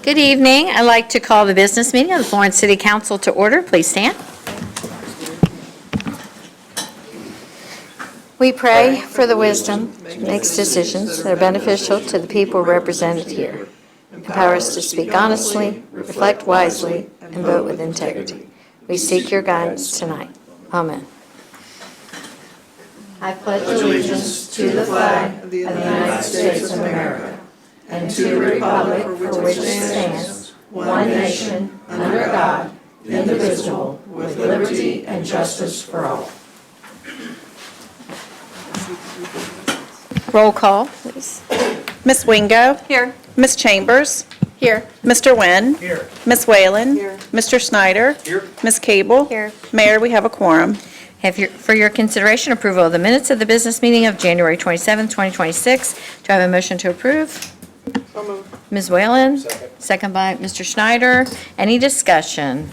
Good evening. I'd like to call the business meeting of the Florence City Council to order. Please stand. We pray for the wisdom to make decisions that are beneficial to the people represented here. Empower us to speak honestly, reflect wisely, and vote with integrity. We seek your guidance tonight. Amen. I pledge allegiance to the flag of the United States of America and to the republic for which it stands, one nation, under God, indivisible, with liberty and justice for all. Roll call, please. Ms. Wingo. Here. Ms. Chambers. Here. Mr. Nguyen. Here. Ms. Whalen. Here. Mr. Snyder. Here. Ms. Cable. Here. Mayor, we have a quorum. For your consideration, approval of the minutes of the business meeting of January 27, 2026. Do I have a motion to approve? So moved. Ms. Whalen? Second. Second by Mr. Schneider. Any discussion?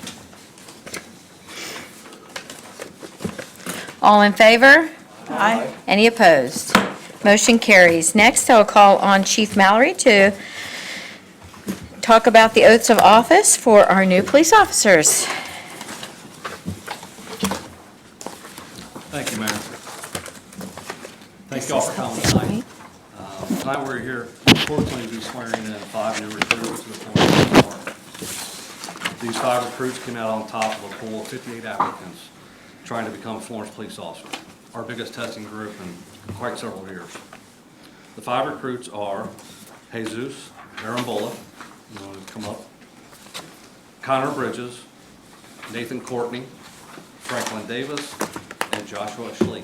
All in favor? Aye. Any opposed? Motion carries. Next, I'll call on Chief Mallory to talk about the oaths of office for our new police officers. Thank you, Mayor. Thank you all for coming tonight. Tonight we're here, unfortunately, to be swearing in 5 new recruits to the Florence Police Department. These 5 recruits came out on top of a pool of 58 applicants trying to become a Florence police officer, our biggest testing group in quite several years. The 5 recruits are Jesus Arambola, you want to come up, Connor Bridges, Nathan Courtney, Franklin Davis, and Joshua Schleek.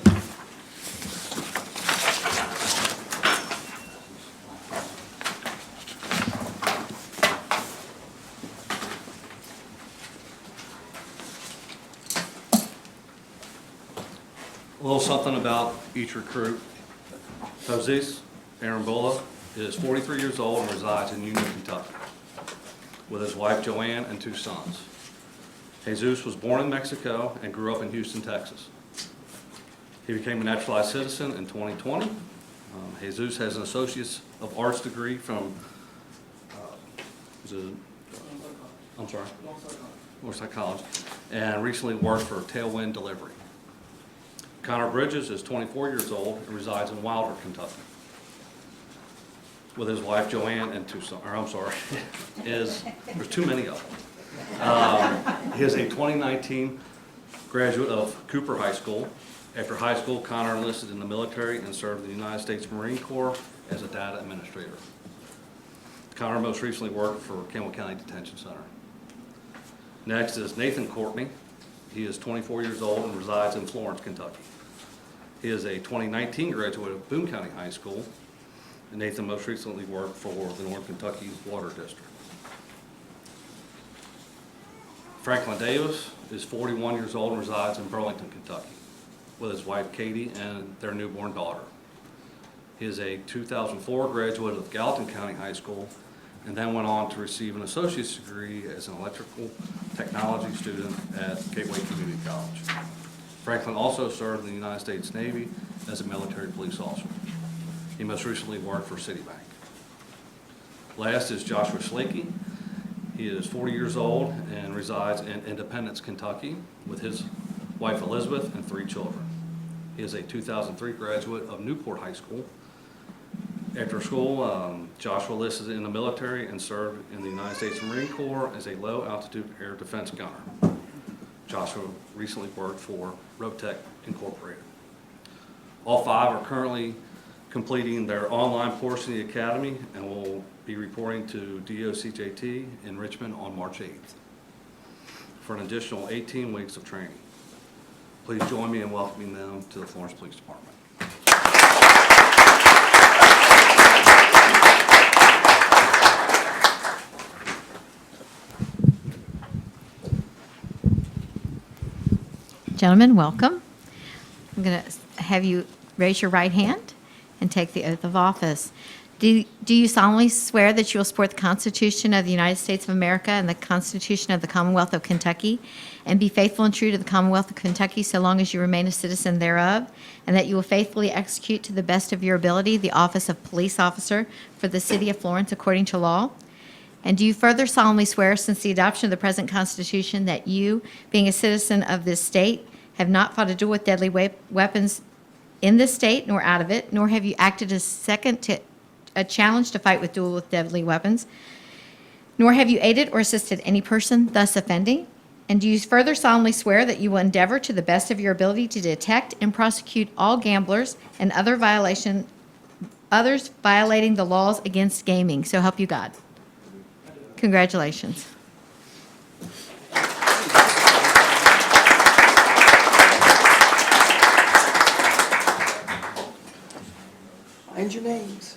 A little something about each recruit. Jesus Arambola is 43 years old and resides in Union, Kentucky, with his wife Joanne and 2 sons. Jesus was born in Mexico and grew up in Houston, Texas. He became a naturalized citizen in 2020. Jesus has an Associate's of Arts degree from, Northside College, and recently worked for Tailwind Delivery. Connor Bridges is 24 years old and resides in Wilder, Kentucky, with his wife Joanne and 2 sons, there's too many of them. He is a 2019 graduate of Cooper High School. After high school, Connor enlisted in the military and served in the United States Marine Corps as a data administrator. Connor most recently worked for Campbell County Detention Center. Next is Nathan Courtney. He is 24 years old and resides in Florence, Kentucky. He is a 2019 graduate of Boone County High School, and Nathan most recently worked for the North Kentucky Water District. Franklin Davis is 41 years old and resides in Burlington, Kentucky, with his wife Katie and their newborn daughter. He is a 2004 graduate of Gallatin County High School and then went on to receive an associate's degree as an electrical technology student at Gateway Community College. Franklin also served in the United States Navy as a military police officer. He most recently worked for Citibank. Last is Joshua Schleek. He is 40 years old and resides in Independence, Kentucky, with his wife Elizabeth and 3 children. He is a 2003 graduate of Newport High School. After school, Joshua enlisted in the military and served in the United States Marine Corps as a low-altitude air defense gunner. Joshua recently worked for Rotec Incorporated. All 5 are currently completing their online portion of the academy and will be reporting to DOCJT in Richmond on March 8th for an additional 18 weeks of training. Please join me in welcoming them to the Florence Police Department. Gentlemen, welcome. I'm going to have you raise your right hand and take the oath of office. Do you solemnly swear that you will support the Constitution of the United States of America and the Constitution of the Commonwealth of Kentucky, and be faithful and true to the Commonwealth of Kentucky so long as you remain a citizen thereof, and that you will faithfully execute to the best of your ability the office of police officer for the city of Florence according to law? And do you further solemnly swear, since the adoption of the present Constitution, that you, being a citizen of this state, have not fought a duel with deadly weapons in this state nor out of it, nor have you acted as second to a challenge to fight with duel with deadly weapons, nor have you aided or assisted any person thus offending? And do you further solemnly swear that you will endeavor to the best of your ability to detect and prosecute all gamblers and others violating the laws against gaming? So help you God. Congratulations. Find your names.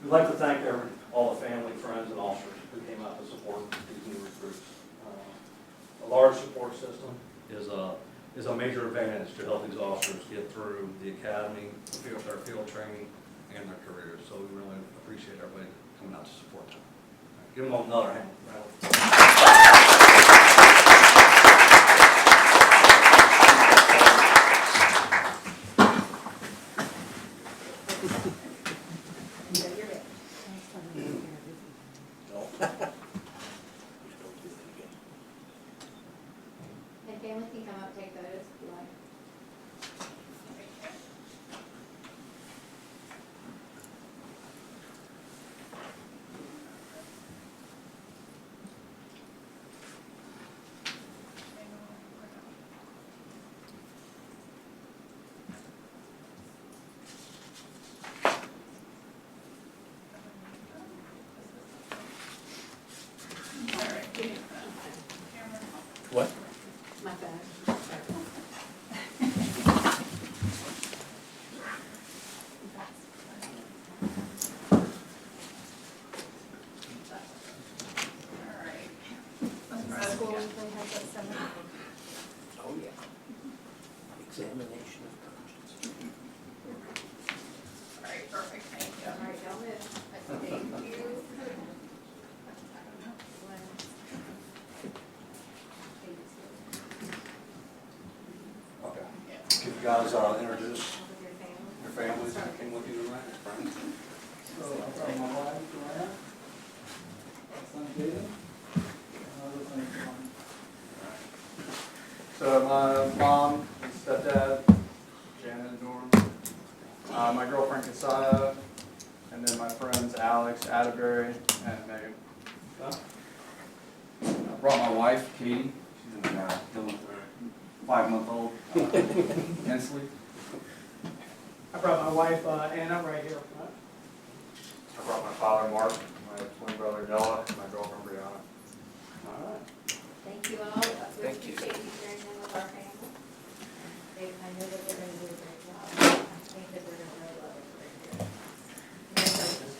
We'd like to thank all the family, friends, and officers who came out to support these new recruits. A large support system is a major advantage to help these officers get through the academy, their field training, and their careers. So we really appreciate everybody coming out to support them. Give them all another hand. And family can come up and take photos if you like. What? My bad. Oh, yeah. Examination of conscience. All right, don't move. Thank you. Okay. Could you guys introduce your families that came with you tonight, friends? So I've got my wife, Joanna, my son Jaden, and my other son John. So my mom and stepdad, Janet and Norm, my girlfriend Kasaya, and then my friends Alex, Atterbury, and Megan. I brought my wife, Katie. She's still 5-month-old. Hensley. I brought my wife, Anna, right here up front. I brought my father Mark, my twin brother Noah, and my girlfriend Brianna. All right. Thank you all. Thank you. We appreciate you sharing them with our family. I know that they're going to do a great job. I think that they're going to really love it. Congratulations.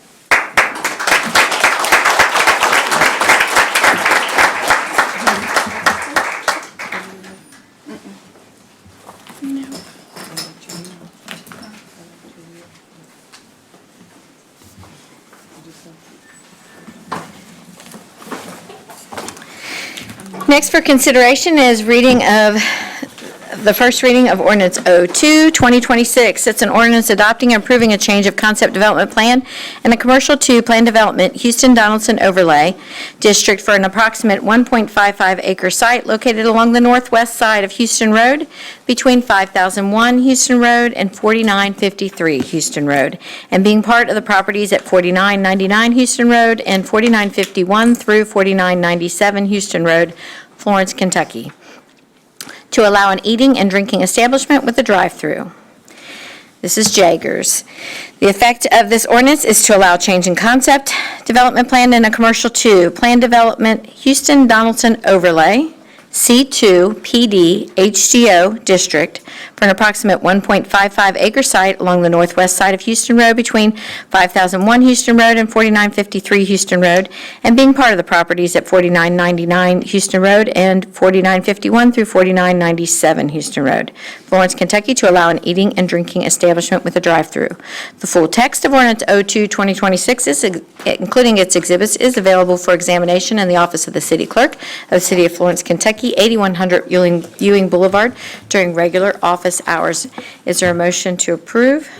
Next for consideration is reading of the first reading of ordinance 02-2026. It's an ordinance adopting and approving a change of concept development plan in the Commercial 2 Plan Development Houston-Donaldson Overlay District for an approximate 1.55 acre site located along the northwest side of Houston Road between 5001 Houston Road and 4953 Houston Road, and being part of the properties at 4999 Houston Road and 4951 through 4997 Houston Road, Florence, Kentucky, to allow an eating and drinking establishment with a drive-through. This is Jaggers. The effect of this ordinance is to allow change in concept development plan in a Commercial 2 Plan Development Houston-Donaldson Overlay, C2 PD HDO District for an approximate 1.55 acre site along the northwest side of Houston Road between 5001 Houston Road and 4953 Houston Road, and being part of the properties at 4999 Houston Road and 4951 through 4997 Houston Road, Florence, Kentucky, to allow an eating and drinking establishment with a drive-through. The full text of Ordinance 02-2026, including its exhibits, is available for examination in the office of the City Clerk of the City of Florence, Kentucky, 8100 Ewing Boulevard, during regular office hours. Is there a motion to approve?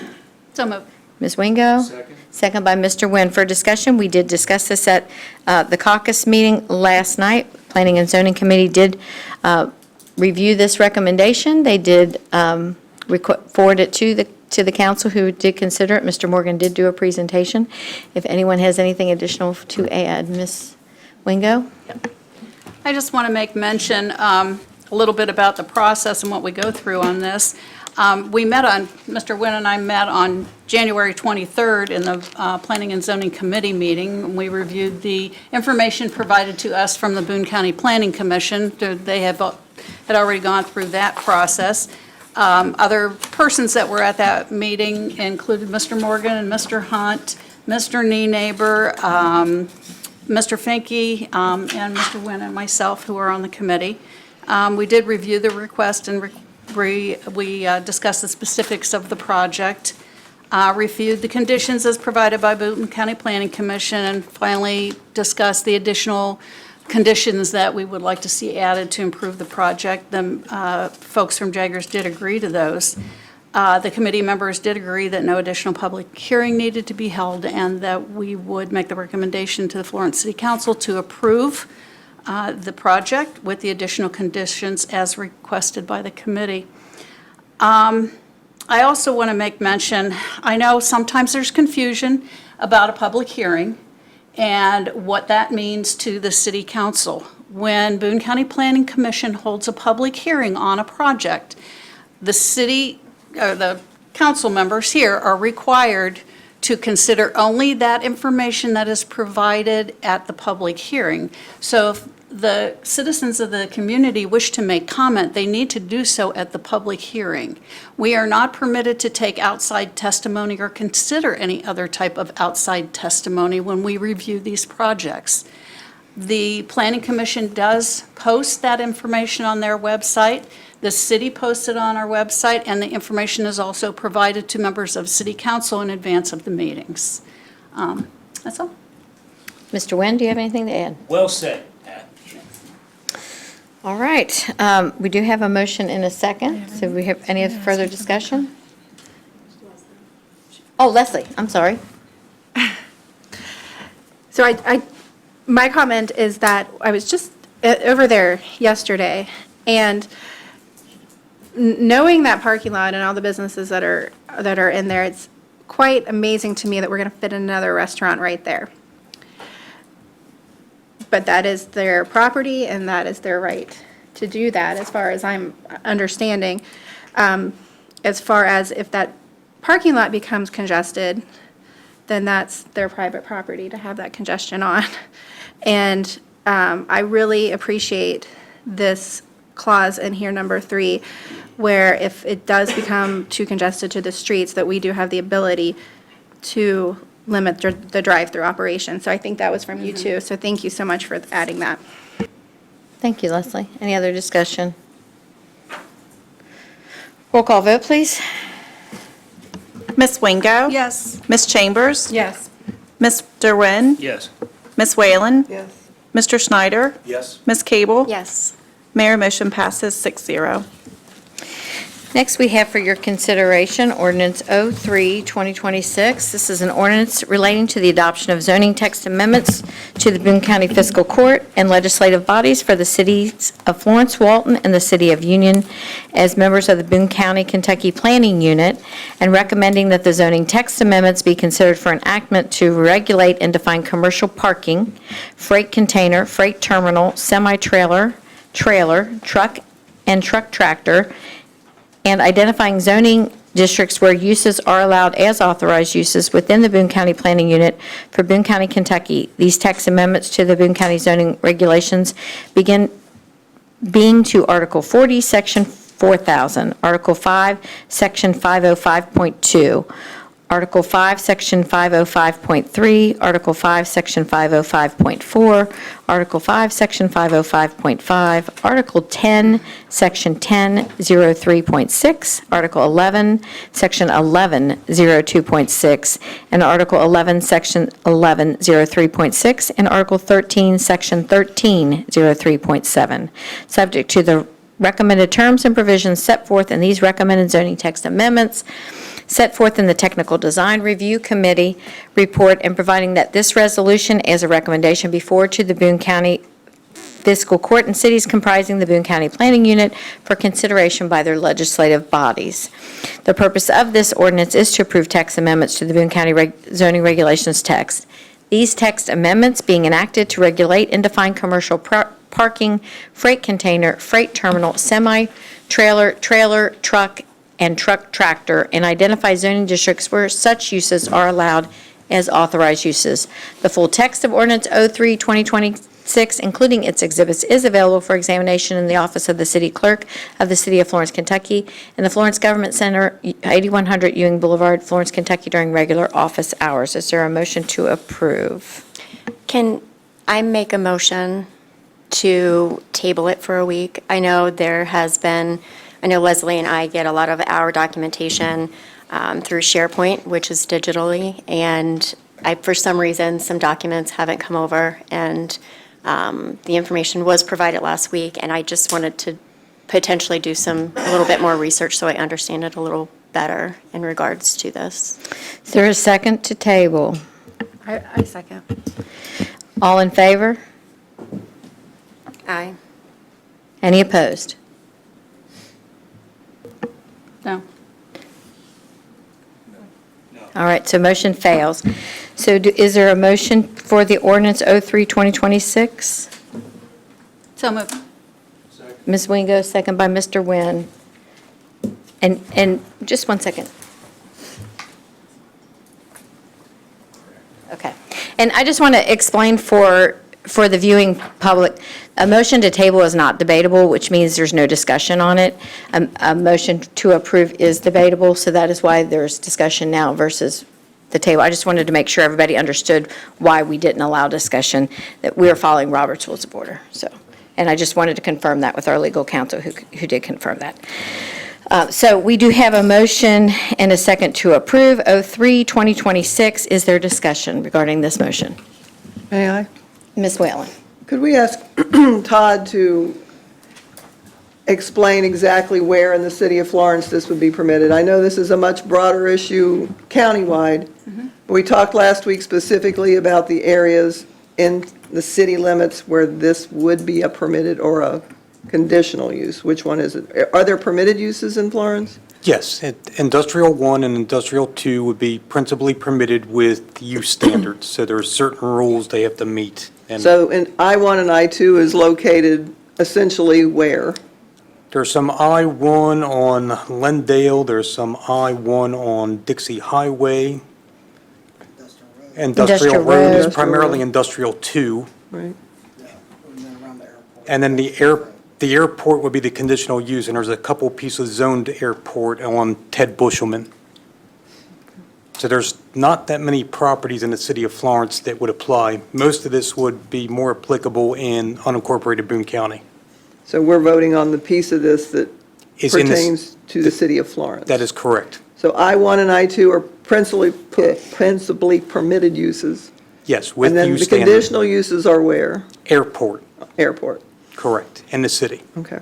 So moved. Ms. Wingo? Second by Mr. Nguyen. For discussion, we did discuss this at the caucus meeting last night. Planning and Zoning Committee did review this recommendation. They did forward it to the council, who did consider it. Mr. Morgan did do a presentation. If anyone has anything additional to add, Ms. Wingo? I just want to make mention a little bit about the process and what we go through on this. Mr. Nguyen and I met on January 23rd in the Planning and Zoning Committee meeting. We reviewed the information provided to us from the Boone County Planning Commission. They had already gone through that process. Other persons that were at that meeting included Mr. Morgan and Mr. Hunt, Mr. Nienaber, Mr. Finke, and Mr. Nguyen and myself, who are on the committee. We did review the request, and we discussed the specifics of the project, reviewed the conditions as provided by Boone County Planning Commission, and finally discussed the additional conditions that we would like to see added to improve the project. The folks from Jaggers did agree to those. The committee members did agree that no additional public hearing needed to be held, and that we would make the recommendation to the Florence City Council to approve the project with the additional conditions as requested by the committee. I also want to make mention, I know sometimes there's confusion about a public hearing and what that means to the City Council. When Boone County Planning Commission holds a public hearing on a project, the council members here are required to consider only that information that is provided at the public hearing. So if the citizens of the community wish to make comment, they need to do so at the public hearing. We are not permitted to take outside testimony or consider any other type of outside testimony when we review these projects. The Planning Commission does post that information on their website. The city posts it on our website, and the information is also provided to members of City Council in advance of the meetings. That's all. Mr. Nguyen, do you have anything to add? Well said, Pat. All right. We do have a motion in a second. So we have any further discussion? Oh, Leslie, I'm sorry. So my comment is that I was just over there yesterday, and knowing that parking lot and all the businesses that are in there, it's quite amazing to me that we're going to fit another restaurant right there. But that is their property, and that is their right to do that, as far as I'm understanding. As far as if that parking lot becomes congested, then that's their private property to have that congestion on. And I really appreciate this clause in here, number 3, where if it does become too congested to the streets, that we do have the ability to limit the drive-through operation. So I think that was from you too. So thank you so much for adding that. Thank you, Leslie. Any other discussion? Roll call vote, please. Ms. Wingo? Yes. Ms. Chambers? Yes. Mr. Nguyen? Yes. Ms. Whalen? Yes. Mr. Schneider? Yes. Ms. Cable? Yes. Mayor, motion passes 6-0. Next, we have for your consideration ordinance 03-2026. This is an ordinance relating to the adoption of zoning text amendments to the Boone County Fiscal Court and legislative bodies for the cities of Florence, Walton, and the city of Union as members of the Boone County, Kentucky Planning Unit, and recommending that the zoning text amendments be considered for enactment to regulate and define commercial parking, freight container, freight terminal, semi-trailer, trailer, truck, and truck tractor, and identifying zoning districts where uses are allowed as authorized uses within the Boone County Planning Unit for Boone County, Kentucky. These text amendments to the Boone County zoning regulations begin being to Article 40, Section 4000, Article 5, Section 505.2, Article 5, Section 505.3, Article 5, Section 505.4, Article 5, Section 505.5, Article 10, Section 1003.6, Article 11, Section 1102.6, and Article 11, Section 1103.6, and Article 13, Section 1303.7, subject to the recommended terms and provisions set forth in these recommended zoning text amendments set forth in the Technical Design Review Committee report, and providing that this resolution as a recommendation be forwarded to the Boone County Fiscal Court and cities comprising the Boone County Planning Unit for consideration by their legislative bodies. The purpose of this ordinance is to approve text amendments to the Boone County zoning regulations text. These text amendments being enacted to regulate and define commercial parking, freight container, freight terminal, semi-trailer, trailer, truck, and truck tractor, and identify zoning districts where such uses are allowed as authorized uses. The full text of ordinance 03-2026, including its exhibits, is available for examination in the office of the city clerk of the city of Florence, Kentucky, in the Florence Government Center, 8100 Ewing Boulevard, Florence, Kentucky, during regular office hours. Is there a motion to approve? Can I make a motion to table it for a week? I know Leslie and I get a lot of our documentation through SharePoint, which is digitally, and for some reason, some documents haven't come over, and the information was provided last week, and I just wanted to potentially do a little bit more research so I understand it a little better in regards to this. Is there a second to table? I second. All in favor? Aye. Any opposed? No. All right, so motion fails. So is there a motion for the ordinance 03-2026? So moved. Ms. Wingo, second by Mr. Nguyen. And just one second. Okay. And I just want to explain for the viewing public, a motion to table is not debatable, which means there's no discussion on it. A motion to approve is debatable, so that is why there's discussion now versus the table. I just wanted to make sure everybody understood why we didn't allow discussion, that we are following Robert's Rules of Order. So, and I just wanted to confirm that with our legal counsel who did confirm that. So we do have a motion and a second to approve 03-2026. Is there discussion regarding this motion? May I? Ms. Whalen? Could we ask Todd to explain exactly where in the city of Florence this would be permitted? I know this is a much broader issue countywide, but we talked last week specifically about the areas in the city limits where this would be a permitted or a conditional use. Which one is it? Are there permitted uses in Florence? Yes, Industrial 1 and Industrial 2 would be principally permitted with use standards, so there are certain rules they have to meet. And So in I-1 and I-2 is located essentially where? there's some I-1 on Lendale, there's some I-1 on Dixie Highway. Industrial Road is primarily Industrial 2. Right. And then the airport would be the conditional use, and there's a couple pieces zoned to airport on Ted Bushelman. So there's not that many properties in the city of Florence that would apply. Most of this would be more applicable in unincorporated Boone County. So we're voting on the piece of this that Is in this- pertains to the city of Florence. That is correct. So I-1 and I-2 are principally permitted uses. Yes, with And then use the standards. conditional uses are where? Airport, Airport. correct, in the city. Okay.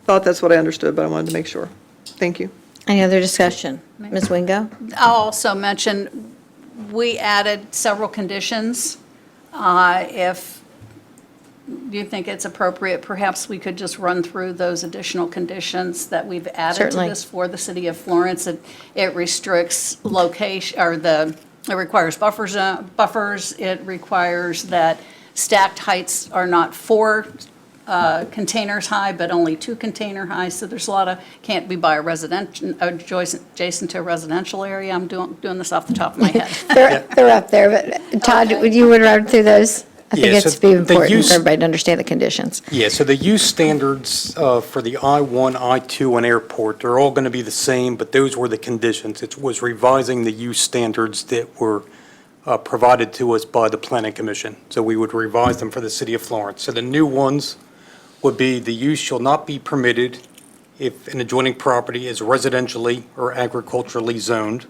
Thought that's what I understood, but I wanted to make sure. Thank you. Any other discussion? Ms. Wingo? I'll also mention, we added several conditions. If you think it's appropriate, perhaps we could just run through those additional conditions that we've added to Certainly. this for the city of Florence. It restricts location, or it requires buffers. It requires that stacked heights are not 4 containers high, but only 2 container high. So there's a lot of, can't be by a residential, adjacent to a residential area. I'm doing this off the top of my head. They're up there, but Todd, would you run through those? I think Yeah, it's so be the important use- for everybody to understand the conditions. Yeah, so the use standards for the I-1, I-2, and airport, they're all going to be the same, but those were the conditions. It was revising the use standards that were provided to us by the Planning Commission. So we would revise them for the city of Florence. So the new ones would be: the use shall not be permitted if an adjoining property is residentially or agriculturally zoned.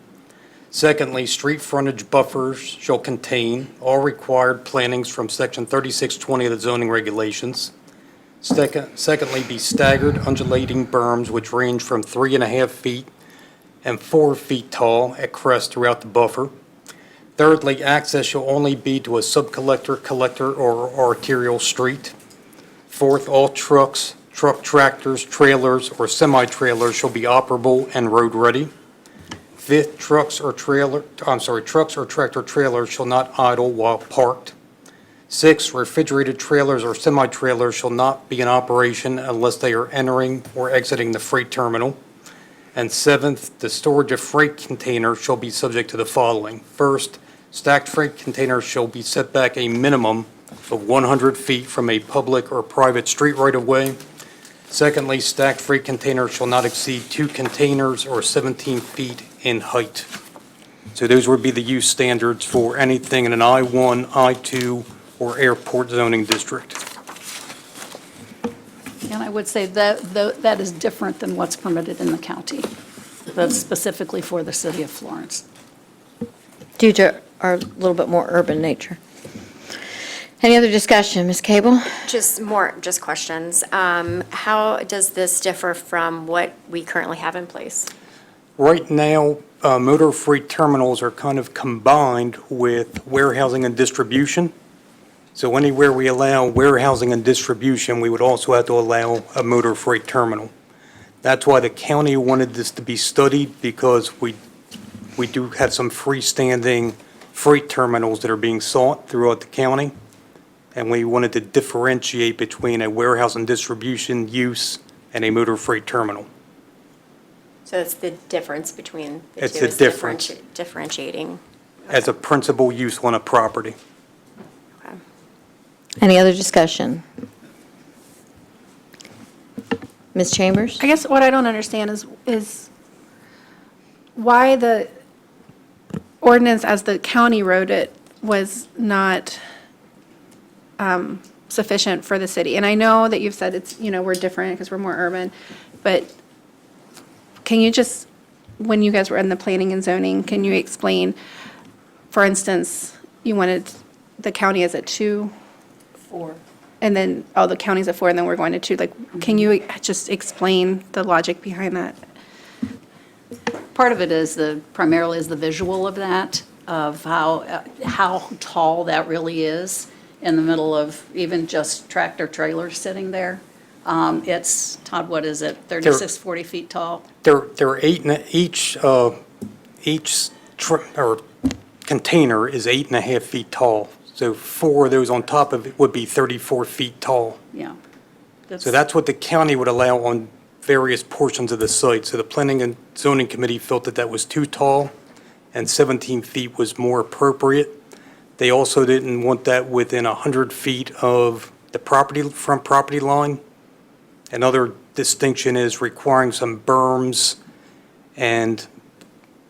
Secondly, street frontage buffers shall contain all required plantings from Section 3620 of the zoning regulations. Secondly, be staggered undulating berms which range from 3.5 feet and 4 feet tall at crest throughout the buffer. Thirdly, access shall only be to a subcollector, collector, or arterial street. Fourth, all trucks, truck tractors, trailers, or semi-trailers shall be operable and road-ready. Fifth, trucks or tractor trailers shall not idle while parked. Six, refrigerated trailers or semi-trailers shall not be in operation unless they are entering or exiting the freight terminal. And seventh, the storage of freight containers shall be subject to the following. First, stacked freight containers shall be set back a minimum of 100 feet from a public or private street right-of-way. Secondly, stacked freight containers shall not exceed 2 containers or 17 feet in height. So those would be the use standards for anything in an I-1, I-2, or airport zoning district. And I would say that is different than what's permitted in the county. That's specifically for the city of Florence. Due to our little bit more urban nature. Any other discussion? Ms. Cable? Just questions. How does this differ from what we currently have in place? Right now, motor freight terminals are kind of combined with warehousing and distribution. So anywhere we allow warehousing and distribution, we would also have to allow a motor freight terminal. That's why the county wanted this to be studied, because we do have some freestanding freight terminals that are being sought throughout the county. And we wanted to differentiate between a warehouse and distribution use and a motor freight terminal. So it's the difference between the two. It's the is difference. Differentiating. As a principal use on a property. Okay. Any other discussion? Ms. Chambers? I guess what I don't understand is why the ordinance as the county wrote it was not sufficient for the city. And I know that you've said it's, we're different because we're more urban, but can you just, when you guys were in the planning and zoning, can you explain, for instance, you wanted the county as a 2? 4. And then, the county's at 4, and then we're going to 2. Can you just explain the logic behind that? Part of it is primarily is the visual of that, of how tall that really is in the middle of even just tractor trailers sitting there. It's, Todd, what is it, 36, 40 feet tall? They're each container is 8.5 feet tall. So 4 of those on top of it would be 34 feet tall. Yeah. So that's what the county would allow on various portions of the site. So the Planning and Zoning Committee felt that that was too tall, and 17 feet was more appropriate. They also didn't want that within 100 feet of the front property line. Another distinction is requiring some berms and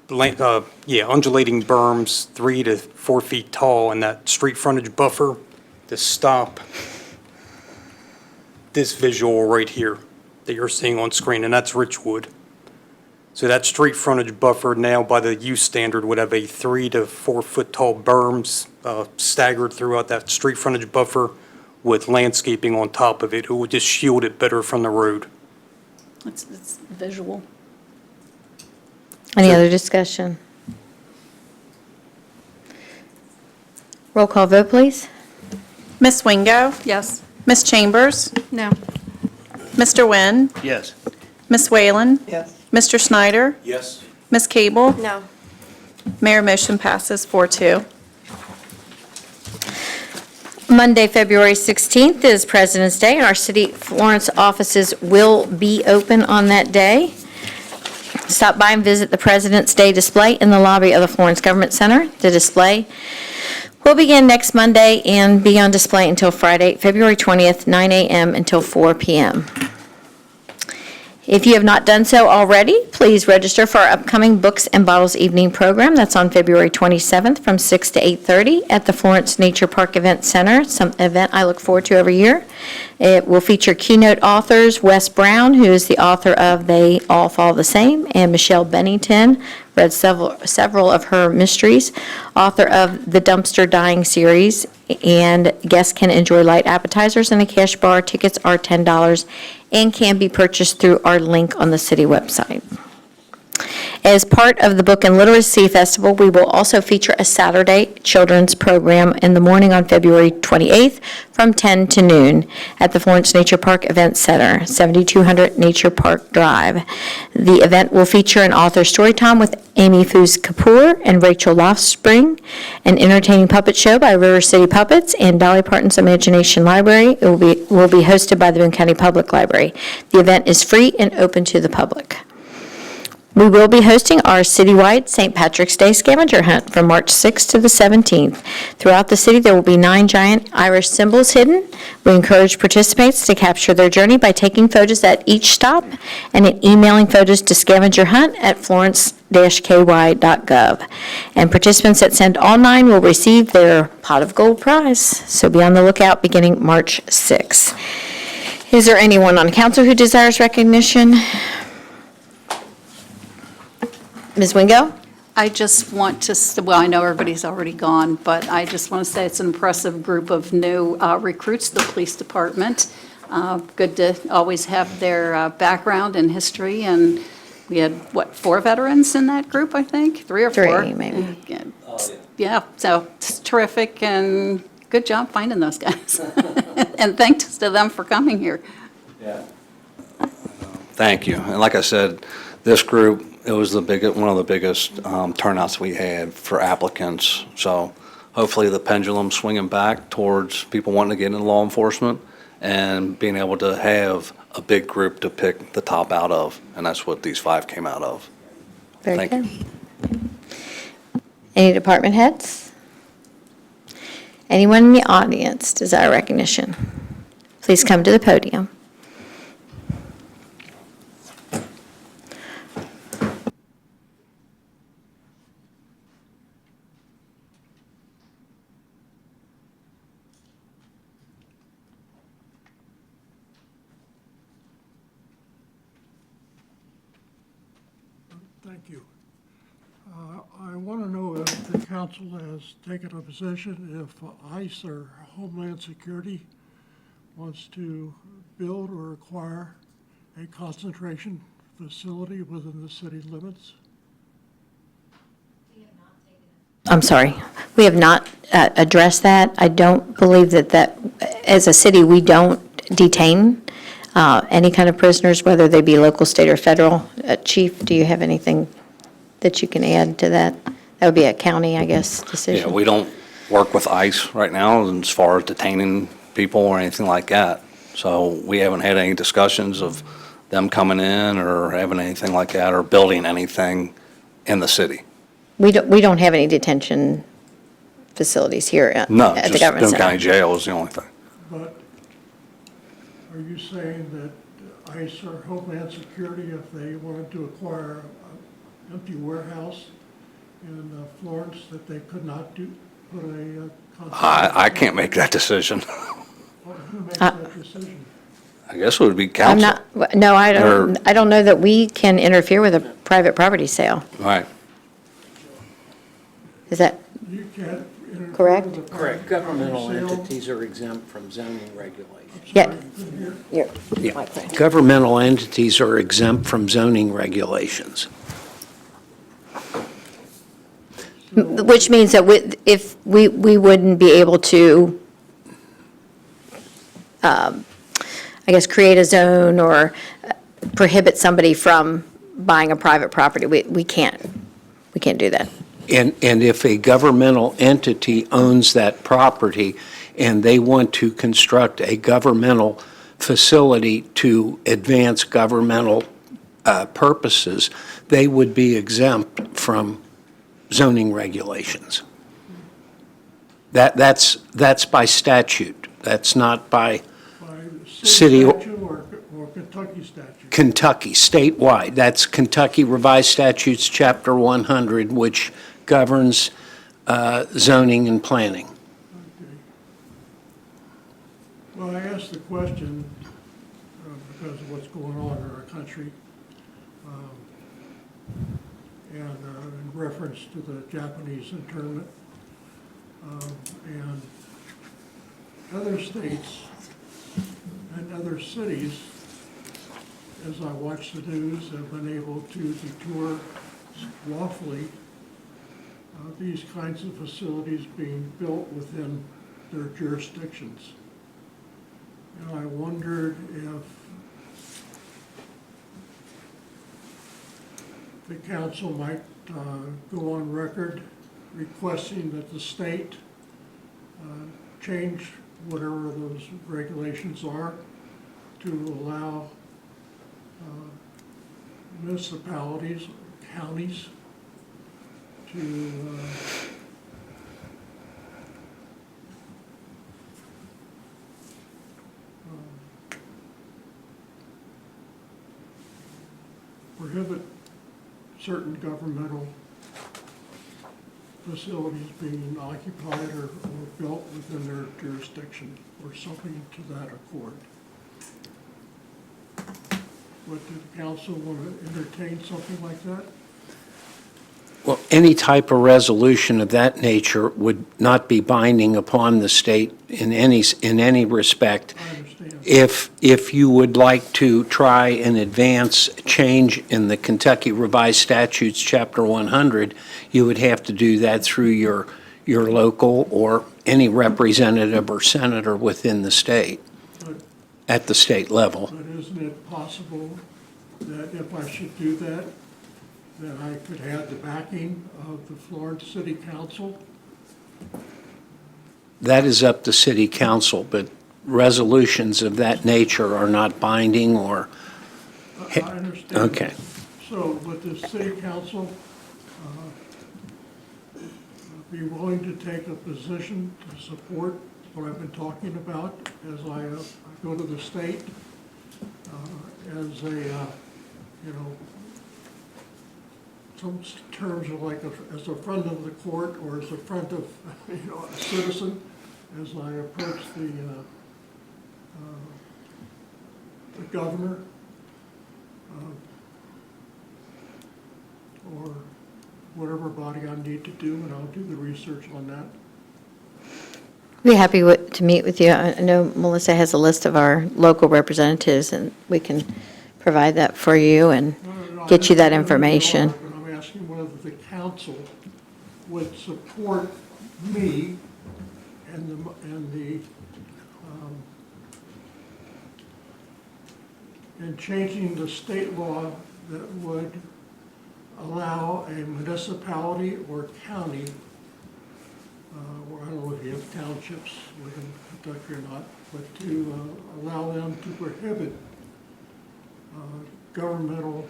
undulating berms 3 to 4 feet tall, and that street frontage buffer to stop this visual right here that you're seeing on screen, and that's Richwood. So that street frontage buffer now, by the use standard, would have a 3 to 4 foot tall berms staggered throughout that street frontage buffer with landscaping on top of it. It would just shield it better from the road. It's visual. Any other discussion? Roll call vote, please. Ms. Wingo? Yes. Ms. Chambers? No. Mr. Nguyen? Yes. Ms. Whalen? Yes. Mr. Snyder? Yes. Ms. Cable? No. Mayor, motion passes 4-2. Monday, February 16th is President's Day, and our City Florence offices will be open on that day. Stop by and visit the President's Day display in the lobby of the Florence Government Center. The display will begin next Monday and be on display until Friday, February 20th, 9 a.m. until 4 p.m. If you have not done so already, please register for our upcoming Books and Bottles Evening program. That's on February 27th from 6 to 8:30 at the Florence Nature Park Event Center, some event I look forward to every year. It will feature keynote authors Wes Brown, who is the author of They All Fall the Same, and Michelle Bennington, read several of her mysteries, author of the Dumpster Dying series, and guests can enjoy light appetizers and a cash bar. Tickets are $10 and can be purchased through our link on the city website. As part of the Book and Literacy Festival, we will also feature a Saturday children's program in the morning on February 28th from 10 to noon at the Florence Nature Park Event Center, 7200 Nature Park Drive. The event will feature an author story time with Amy Foos Kapoor and Rachel Lofspring, an entertaining puppet show by River City Puppets, and Dolly Parton's Imagination Library. It will be hosted by the Boone County Public Library. The event is free and open to the public. We will be hosting our citywide St. Patrick's Day scavenger hunt from March 6th to the 17th. Throughout the city, there will be 9 giant Irish symbols hidden. We encourage participants to capture their journey by taking photos at each stop and emailing photos to scavengerhunt@florence-ky.gov. And participants that send all 9 will receive their pot of gold prize. So be on the lookout beginning March 6th. Is there anyone on council who desires recognition? Ms. Wingo? I just want to, well, I know everybody's already gone, but I just want to say it's an impressive group of new recruits to the police department. Good to always have their background and history, and we had, 4 veterans in that group, I think? 3 or 4? 3, maybe. Yeah, so it's terrific, and good job finding those guys. And thanks to them for coming here. Thank you. And like I said, this group, it was one of the biggest turnouts we had for applicants. So hopefully the pendulum's swinging back towards people wanting to get into law enforcement and being able to have a big group to pick the top out of. And that's what these 5 came out of. Very Thank good. Any department heads? Anyone in the audience desire recognition? Please come to the podium. Thank you. I want to know if the council has taken a position if ICE or Homeland Security wants to build or acquire a concentration facility within the city limits. I'm sorry. We have not addressed that. I don't believe that, as a city, we don't detain any kind of prisoners, whether they be local, state, or federal. Chief, do you have anything that you can add to that? That would be a county, I guess, decision. Yeah, we don't work with ICE right now as far as detaining people or anything like that. So we haven't had any discussions of them coming in or having anything like that or building anything in the city. We don't have any detention facilities here at No, the just government Boone center. County Jail is the only thing. But are you saying that ICE or Homeland Security, if they wanted to acquire an empty warehouse in Florence, that they could not put a concentration? I can't make that decision. Who makes that decision? I guess it would be I'm council. not, no, I don't know that we can interfere with a private property sale. Right. Is that You can't interfere correct? with a Correct. private Governmental property sale? entities are exempt from zoning regulations. Yeah. Here. Yeah. Governmental entities are exempt from zoning regulations. Which means that if we wouldn't be able to, I guess, create a zone or prohibit somebody from buying a private property. We can't do that. And if a governmental entity owns that property and they want to construct a governmental facility to advance governmental purposes, they would be exempt from zoning regulations. That's by statute. That's not by By City- statute or Kentucky statute? Kentucky, statewide. That's Kentucky Revised Statutes, Chapter 100, which governs zoning and planning. Okay. Well, I asked the question because of what's going on in our country, and in reference to the Japanese internment. And other states and other cities, as I watch the news, have been able to detour lawfully these kinds of facilities being built within their jurisdictions. And I wondered if the council might go on record requesting that the state change whatever those regulations are to allow municipalities, counties to prohibit certain governmental facilities being occupied or built within their jurisdiction, or something to that accord. But do the council want to entertain something like that? Well, any type of resolution of that nature would not be binding upon the state in any respect. I understand. If you would like to try and advance change in the Kentucky Revised Statutes, Chapter 100, you would have to do that through your local or any representative or senator within the state, But at the state level. But isn't it possible that if I should do that, that I could have the backing of the Florence City Council? That is up to city council, but resolutions of that nature are not binding or, I understand. okay. So would the city council be willing to take a position to support what I've been talking about as I go to the state as a, some terms are like as a friend of the court or as a friend of, a citizen, as I approach the governor or whatever body I need to do, and I'll do the research on that. Be happy to meet with you. I know Melissa has a list of our local representatives, and we can provide that for you and get you that information. But I'm asking whether the council would support me in changing the state law that would allow a municipality or county, or I don't know if you have townships within Kentucky or not, but to allow them to prohibit governmental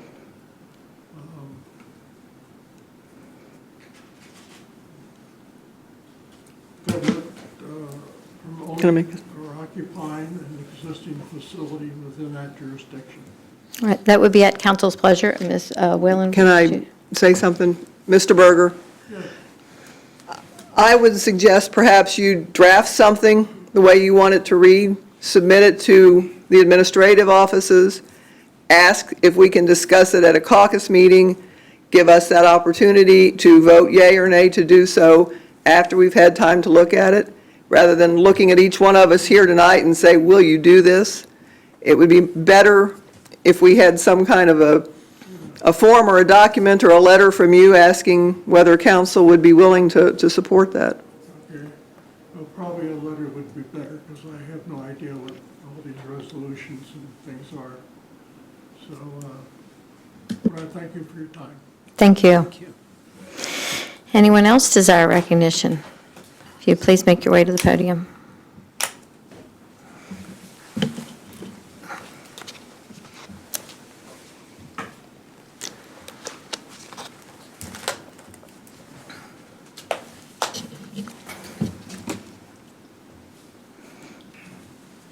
government from Can I make owning or occupying an existing facility within that jurisdiction. All right, that would be at council's pleasure. Ms. Whalen? Can I say something? Mr. Berger? Yes. I would suggest perhaps you draft something the way you want it to read, submit it to the administrative offices, ask if we can discuss it at a caucus meeting, give us that opportunity to vote yea or nay to do so after we've had time to look at it, rather than looking at each one of us here tonight and say, will you do this? It would be better if we had some kind of a form or a document or a letter from you asking whether council would be willing to support that. Okay. Well, probably a letter would be better, because I have no idea what all these resolutions and things are. So, but I thank you for your time. Thank you. Anyone else desire recognition? If you please make your way to the podium.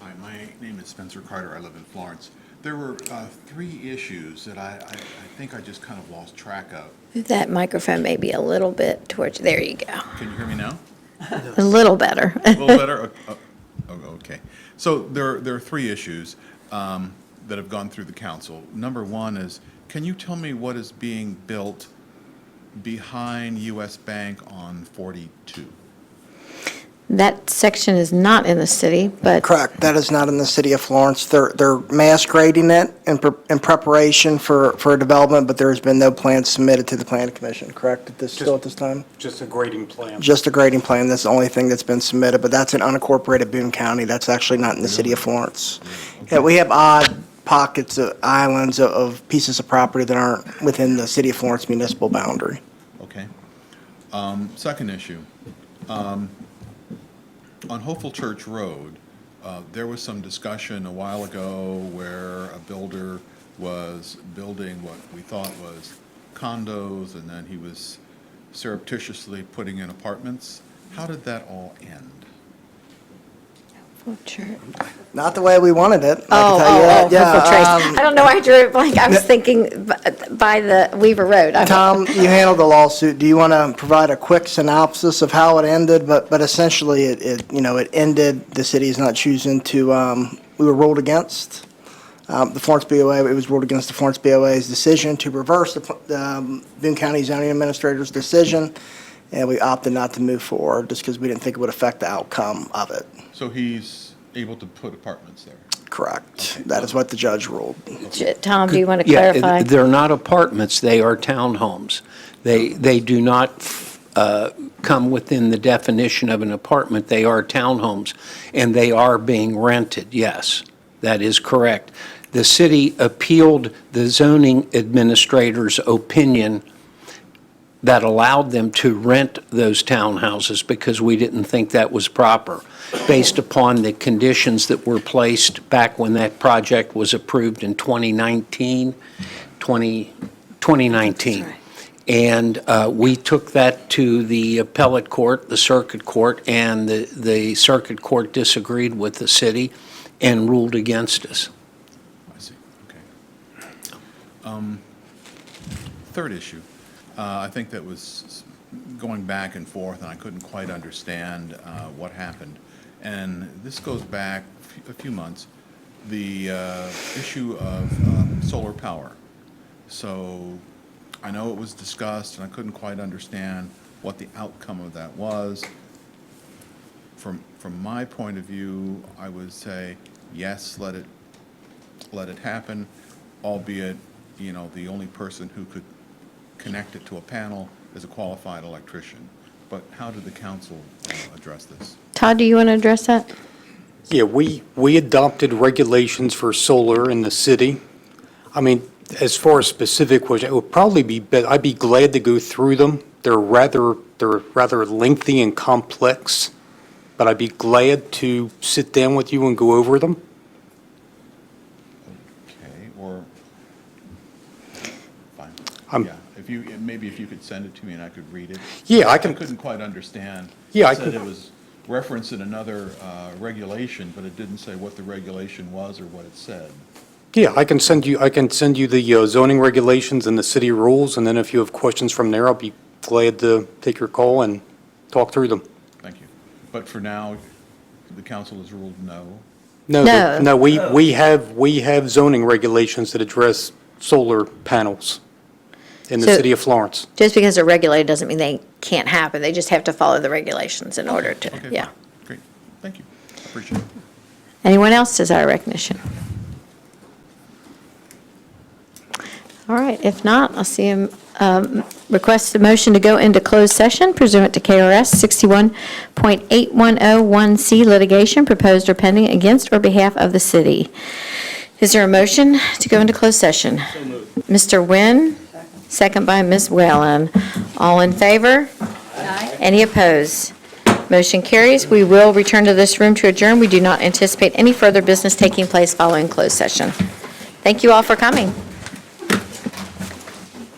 Hi, my name is Spencer Carter. I live in Florence. There were 3 issues that I think I just kind of lost track of. That microphone may be a little bit towards, there you go. Can you hear me now? A little better. A little better? Okay. So there are 3 issues that have gone through the council. Number 1 is, can you tell me what is being built behind US Bank on 42? That section is not in the city, but Correct, that is not in the city of Florence. They're mass grading it in preparation for a development, but there has been no plan submitted to the planning commission, correct, still at this time? Just a grading plan. Just a grading plan, that's the only thing that's been submitted, but that's in unincorporated Boone County, that's actually not in the city of Florence. Yeah, we have odd pockets of islands of pieces of property that aren't within the city of Florence municipal boundary. Okay. Second issue. On Hopeful Church Road, there was some discussion a while ago where a builder was building what we thought was condos, and then he was surreptitiously putting in apartments. How did that all end? Not the way we wanted it, I can Oh, tell you that. Yeah, Hopeful Trace. I don't know why I drew it blank. I was thinking by the Weaver Road. Tom, you handled the lawsuit. Do you want to provide a quick synopsis of how it ended? But essentially, it ended, the city is not choosing to, we were ruled against the Florence BOA. It was ruled against the Florence BOA's decision to reverse the Boone County zoning administrator's decision, and we opted not to move forward just because we didn't think it would affect the outcome of it. So he's able to put apartments there? Correct. That is what the judge ruled. Tom, do you want to Yeah, clarify? they're not apartments, they are townhomes. They do not come within the definition of an apartment, they are townhomes, and they are being rented, yes, that is correct. The city appealed the zoning administrator's opinion that allowed them to rent those townhouses because we didn't think that was proper, based upon the conditions that were placed back when that project was approved in 2019. And we took that to the appellate court, the circuit court, and the circuit court disagreed with the city and ruled against us. I see, okay. Third issue. I think that was going back and forth, and I couldn't quite understand what happened. And this goes back a few months, the issue of solar power. So I know it was discussed, and I couldn't quite understand what the outcome of that was. From my point of view, I would say, yes, let it happen, albeit, the only person who could connect it to a panel is a qualified electrician. But how did the council address this? Todd, do you want to address that? Yeah, we adopted regulations for solar in the city. I mean, as far as specific questions, it would probably be better, I'd be glad to go through them. They're rather lengthy and complex, but I'd be glad to sit down with you and go over them. Okay, or, fine. I'm- Yeah, maybe if you could send it to me and I could read it. Yeah, I can- I couldn't quite understand. Yeah, I It said can- it was referenced in another regulation, but it didn't say what the regulation was or what it said. Yeah, I can send you the zoning regulations and the city rules, and then if you have questions from there, I'll be glad to take your call and talk through them. Thank you. But for now, the council has ruled no. No, we have zoning regulations that address solar panels in the So- city of Florence. Just because they're regulated doesn't mean they can't happen. They just have to follow the regulations in order to, Okay, yeah. fine. Great, thank you. Appreciate it. Anyone else desire recognition? All right, if not, I'll see him request a motion to go into closed session pursuant to KRS 61.8101C litigation proposed or pending against or behalf of the city. Is there a motion to go into closed session? Mr. Nguyen, second by Ms. Whalen. All in favor? Aye. Any opposed? Motion carries. We will return to this room to adjourn. We do not anticipate any further business taking place following closed session. Thank you all for coming.